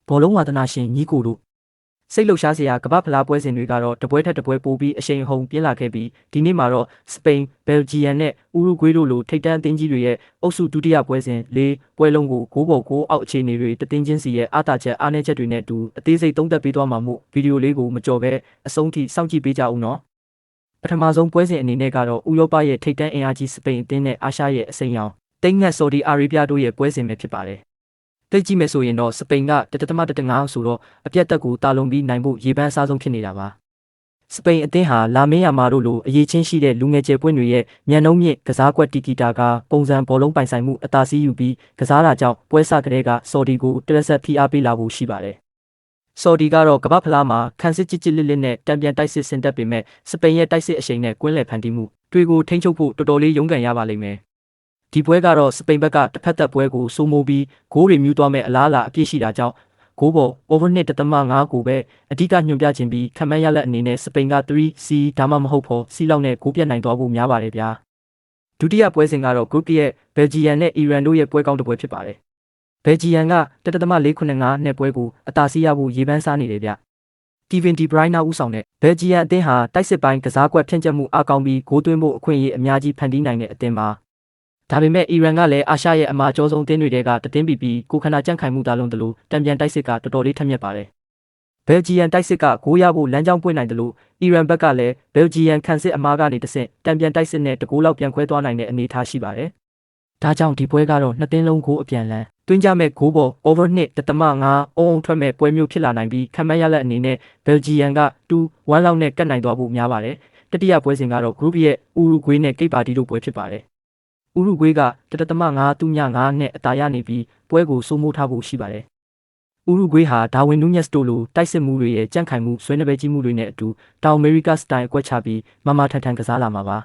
ဘောလုံးဝါသနာရှင်ညီကိုတို့စိတ်လှုပ်ရှားစရာကမ္ဘာဖလားပွဲစဉ်တွေကတော့တပွဲထက်တပွဲပိုပြီးအရှိန်အဟုန်ပြင်းလာခဲ့ပြီးဒီနေ့မှာတော့စပိန်၊ဘယ်လ်ဂျီယမ်နဲ့ဥရုဂွေးတို့လိုထိပ်တန်းအသင်းကြီးတွေရဲ့အုပ်စုဒုတိယပွဲစဉ်၄ပွဲလုံးကို9ပေါ်9အောက်အခြေအနေတွေတတင်းချင်းစီရဲ့အားတာချက်အားနည်းချက်တွေနဲ့အတူအသေးစိတ်သုံးသပ်ပေးသွားမှာမို့ဗီဒီယိုလေးကိုမကြော်ဘဲအဆုံးထိစောင့်ကြည့်ပေးကြဦးနော်ပထမဆုံးပွဲစဉ်အနေနဲ့ကတော့ဥရောပရဲ့ထိပ်တန်းအင်အားကြီးစပိန်အသင်းနဲ့အာရှရဲ့အစိမ်းရောင်တိတ်ငတ်ဆော်ဒီအာရေဗျတို့ရဲ့ပွဲစဉ်ပဲဖြစ်ပါတယ်တိတ်ကြည့်မယ်ဆိုရင်တော့စပိန်က1.5ဆိုတော့အပြတ်တက်ကိုတာလုံပြီးနိုင်ဖို့ရေပန်းအစားဆုံးဖြစ်နေတာပါစပိန်အသင်းဟာလာမင်းယာမာတို့လိုအရေးချင်းရှိတဲ့လူငယ်ကျယ်ပွင့်တွေရဲ့ညံနှုံးမြင့်ကစားကွက်တီကီတာကပုံစံဘောလုံးပိုင်ဆိုင်မှုအသာစီးယူပြီးကစားတာကြောင့်ပွဲစကလေးကဆော်ဒီကိုတရက်ဆက်ဖိအားပေးလာဖို့ရှိပါတယ်ဆော်ဒီကတော့ကမ္ဘာဖလားမှာခန်းစစ်ကြစ်ကြစ်လစ်လစ်နဲ့တံပြန်တိုက်စစ်ဆင်တက်ပေမဲ့စပိန်ရဲ့တိုက်စစ်အရှိန်နဲ့ကွင်းလည်ဖန်တီးမှုတွေကိုထိန်းချုပ်ဖို့တော်တော်လေးရုန်းကန်ရပါလိမ့်မယ်ဒီပွဲကတော့စပိန်ဘက်ကတစ်ဖက်သက်ပွဲကိုစိုးမိုးပြီးဂိုးတွေမြူးသွားမဲ့အလားအလာအပြည့်ရှိတာကြောင့်ဂိုးပေါ် over 1.5ကိုပဲအဓိကညွှန်ပြခြင်းပြီးခံမှန်းရလက်အနေနဲ့စပိန်က 3C ဒါမှမဟုတ်ဖို့ C လောက်နဲ့ဂိုးပြတ်နိုင်သွားဖို့များပါတယ်ဗျာဒုတိယပွဲစဉ်ကတော့ group ရဲ့ဘယ်လ်ဂျီယမ်နဲ့အီရန်တို့ရဲ့ပွဲကောင်းတစ်ပွဲဖြစ်ပါတယ်ဘယ်လ်ဂျီယမ်က1.495နဲ့ပွဲကိုအသာစီးရဖို့ရေပန်းစားနေတယ်ဗျတီဗင်ဒီဘရိုင်းနာဦးဆောင်တဲ့ဘယ်လ်ဂျီယမ်အသင်းဟာတိုက်စစ်ပိုင်းကစားကွက်ဖြန့်ကျက်မှုအကောင်းပြီးဂိုးသွင်းဖို့အခွင့်အရေးအများကြီးဖန်တီးနိုင်တဲ့အသင်းပါဒါပေမဲ့အီရန်ကလည်းအာရှရဲ့အမာကျော်ဆုံးအသင်းတွေကတတင်းပီပြီးကိုခန္ဓာကြန့်ခိုင်မှုသာလုံးတလို့တံပြန်တိုက်စစ်ကတော်တော်လေးထက်မြက်ပါတယ်ဘယ်လ်ဂျီယမ်တိုက်စစ်ကဂိုးရဖို့လမ်းကြောင်းပွင့်နိုင်တယ်လို့အီရန်ဘက်ကလည်းဘယ်လ်ဂျီယမ်ခံစစ်အမားကနေတဆင့်တံပြန်တိုက်စစ်နဲ့တကူလောက်ပြန်ခွဲသွားနိုင်တဲ့အနေအထားရှိပါတယ်ဒါကြောင့်ဒီပွဲကတော့နှစ်သင်းလုံးဂိုးအပြန်လန်းတွင်းကြမဲ့ဂိုးပေါ် over 1.5အုံထွက်မဲ့ပွဲမျိုးဖြစ်လာနိုင်ပြီးခံမှန်းရလက်အနေနဲ့ဘယ်လ်ဂျီယမ်က2-1လောက်နဲ့ကတ်နိုင်သွားဖို့များပါတယ်တတိယပွဲစဉ်ကတော့ group ရဲ့ဥရုဂွေးနဲ့ကိတ်ပါတီတို့ပွဲဖြစ်ပါတယ်ဥရုဂွေးက1.5နဲ့အသာရနေပြီးပွဲကိုစိုးမိုးထားဖို့ရှိပါတယ်ဥရုဂွေးဟာဒါဝင်နူးညက်စ်တို့လိုတိုက်စစ်မှုတွေရဲ့ကြန့်ခိုင်မှုဆွဲနှပဲကြီးမှုတွေနဲ့အတူတောင်အမေရိကစတိုင်အကွက်ချပြီးမမထန်ထန်ကစားလာမှာပါ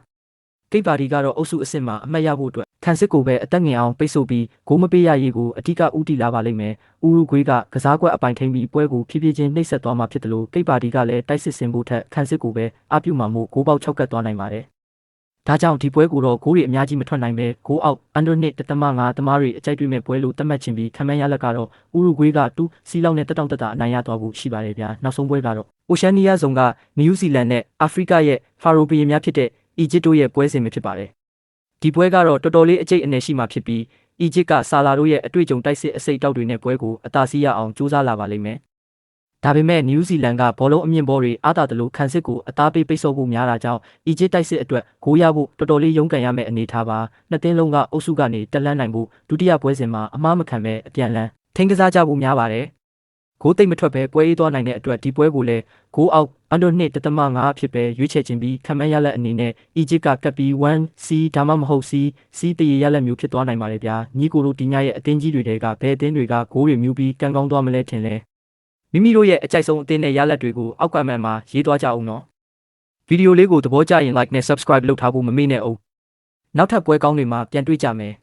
ကိတ်ပါတီကတော့အုပ်စုအဆင့်မှာအမှတ်ရဖို့အတွက်ခံစစ်ကိုပဲအသက်ငင်အောင်ပိတ်ဆို့ပြီးဂိုးမပေးရရေးကိုအဓိကဦးတည်လာပါလိမ့်မယ်ဥရုဂွေးကကစားကွက်အပိုင်ထိန်ပြီးပွဲကိုဖြည်းဖြည်းချင်းနှိပ်စက်သွားမှာဖြစ်တယ်လို့ကိတ်ပါတီကလည်းတိုက်စစ်ဆင်ဖို့ထက်ခံစစ်ကိုပဲအပြုတ်မှာမို့ဂိုးပေါက်6ကတ်သွားနိုင်ပါတယ်ဒါကြောင့်ဒီပွဲကိုတော့ဂိုးတွေအများကြီးမထွက်နိုင်ပဲဂိုးအောက် under 1.5သမားတွေအကြိုက်တွေ့မဲ့ပွဲလို့သတ်မှတ်ခြင်းပြီးခံမှန်းရလက်ကတော့ဥရုဂွေးက2C လောက်နဲ့တက်တောင့်တက်တာအနိုင်ရသွားဖို့ရှိပါတယ်ဗျာနောက်ဆုံးပွဲကတော့အိုရှန်နီးယားဇုံကနယူးဇီလန်နဲ့အာဖရိကရဲ့ဖာရိုဘီယင်များဖြစ်တဲ့အီဂျစ်တို့ရဲ့ပွဲစဉ်ပဲဖြစ်ပါတယ်ဒီပွဲကတော့တော်တော်လေးအကျိတ်အနယ်ရှိမှဖြစ်ပြီးအီဂျစ်ကဆာလာတို့ရဲ့အတွေ့အကြုံတိုက်စစ်အစိတ်တောက်တွေနဲ့ပွဲကိုအသာစီးရအောင်ကြိုးစားလာပါလိမ့်မယ်ဒါပေမဲ့နယူးဇီလန်ကဘောလုံးအမြင့်ဘောတွေအားတာတယ်လို့ခံစစ်ကိုအသားပေးပိတ်ဆို့ဖို့များတာကြောင့်အီဂျစ်တိုက်စစ်အတွက်ဂိုးရဖို့တော်တော်လေးရုန်းကန်ရမယ့်အနေအထားပါနှစ်သင်းလုံးကအုပ်စုကနေတက်လှမ်းနိုင်ဖို့ဒုတိယပွဲစဉ်မှာအမှားမခံပဲအပြန်လန်းထိန်းကစားကြဖို့များပါတယ်ဂိုးသိမ့်မထွက်ပဲပွဲအေးသွားနိုင်တဲ့အတွက်ဒီပွဲကိုလည်းဂိုးအောက် under 1.5အဖြစ်ပဲရွေးချယ်ခြင်းပြီးခံမှန်းရလက်အနေနဲ့အီဂျစ်ကကပ်ပြီး 1C ဒါမှမဟုတ် C တရေရလက်မျိုးဖြစ်သွားနိုင်ပါတယ်ဗျာညီကိုတို့ဒီညရဲ့အသင်းကြီးတွေကဘယ်အသင်းတွေကဂိုးတွေမြူးပြီးကန်ကောင်းသွားမလဲထင်လဲမိမိတို့ရဲ့အကြိုက်ဆုံးအသင်းနဲ့ရလဒ်တွေကိုအောက်ကမှန်မှာရေးသွားကြအောင်နော်ဗီဒီယိုလေးကိုသဘောကျရင် like နဲ့ subscribe လုပ်ထားဖို့မမေ့နဲ့အောင်နောက်ထပ်ပွဲကောင်းတွေမှာပြန်တွေ့ကြမယ်